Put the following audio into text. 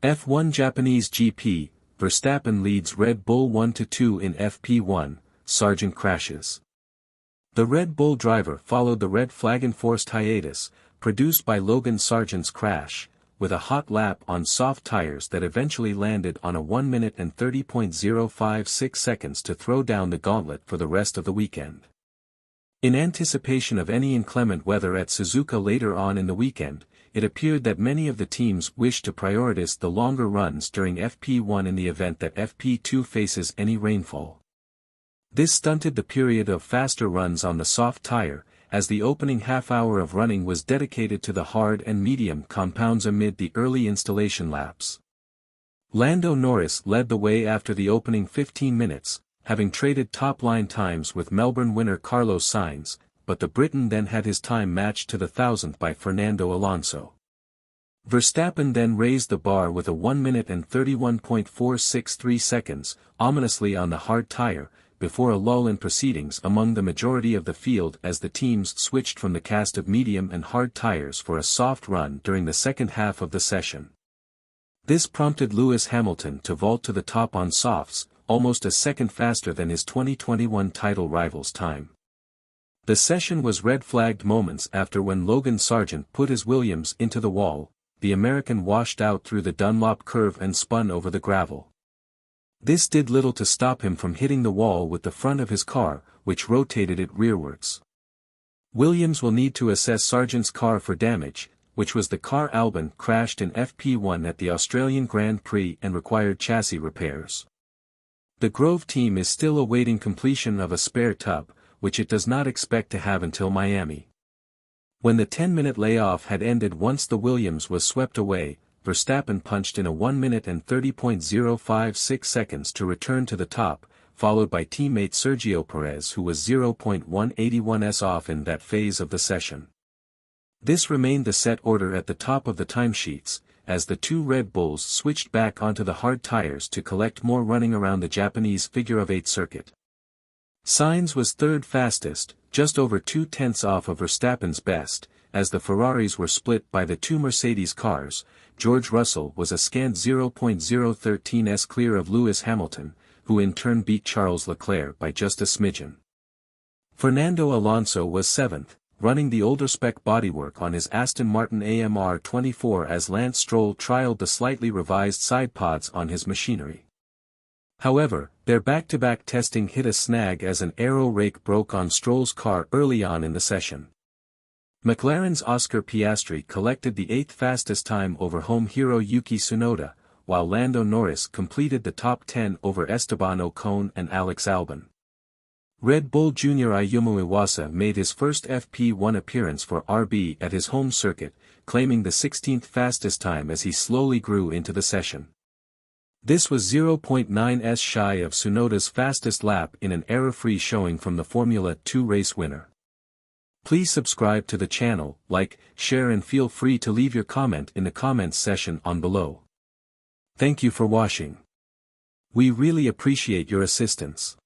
F1 Japanese GP, Verstappen leads Red Bull 1-2 in FP1, Sargeant crashes. The Red Bull driver followed the red flag-enforced hiatus, produced by Logan Sargeant's crash, with a hot lap on soft tires that eventually landed on a 1 minute and 30.056 seconds to throw down the gauntlet for the rest of the weekend. In anticipation of any inclement weather at Suzuka later on in the weekend, it appeared that many of the teams wished to prioritize the longer runs during FP1 in the event that FP2 faces any rainfall. This stunted the period of faster runs on the soft tire, as the opening half-hour of running was dedicated to the hard and medium compounds amid the early installation laps. Lando Norris led the way after the opening 15 minutes, having traded top-line times with Melbourne winner Carlos Sainz, but the Briton then had his time matched to the thousandth by Fernando Alonso. Verstappen then raised the bar with a 1 minute and 31.463 seconds, ominously on the hard tire, before a lull in proceedings among the majority of the field as the teams switched from the cast of medium and hard tires for a soft run during the second half of the session. This prompted Lewis Hamilton to vault to the top on softs, almost a second faster than his 2021 title rival's time. The session was red-flagged moments after when Logan Sargeant put his Williams into the wall, the American washed out through the Dunlop curve and spun over the gravel. This did little to stop him from hitting the wall with the front of his car, which rotated it rearwards. Williams will need to assess Sargeant's car for damage, which was the car Albon crashed in FP1 at the Australian Grand Prix and required chassis repairs. The Grove team is still awaiting completion of a spare tub, which it does not expect to have until Miami. When the 10-minute layoff had ended once the Williams was swept away, Verstappen punched in a 1 minute and 30.056 seconds to return to the top, followed by teammate Sergio Perez who was 0.181s off in that phase of the session. This remained the set order at the top of the timesheets, as the two Red Bulls switched back onto the hard tires to collect more running around the Japanese figure-of-eight circuit. Sainz was third fastest, just over 0.2 off of Verstappen's best, as the Ferraris were split by the two Mercedes cars. George Russell was a scant 0.013s clear of Lewis Hamilton, who in turn beat Charles Leclerc by just a smidgen. Fernando Alonso was seventh, running the older spec bodywork on his Aston Martin AMR 24 as Lance Stroll trialed the slightly revised side pods on his machinery. However, their back-to-back testing hit a snag as an aero rake broke on Stroll's car early on in the session. McLaren's Oscar Piastri collected the 8th fastest time over home hero Yuki Tsunoda, while Lando Norris completed the top 10 over Esteban Ocon and Alex Albon. Red Bull Jr. Ayumu Iwasa made his first FP1 appearance for RB at his home circuit, claiming the 16th fastest time as he slowly grew into the session. This was 0.9s shy of Tsunoda's fastest lap in an error-free showing from the Formula 2 race winner. Please subscribe to the channel, like, share and feel free to leave your comment in the comments section on below. Thank you for watching. We really appreciate your assistance.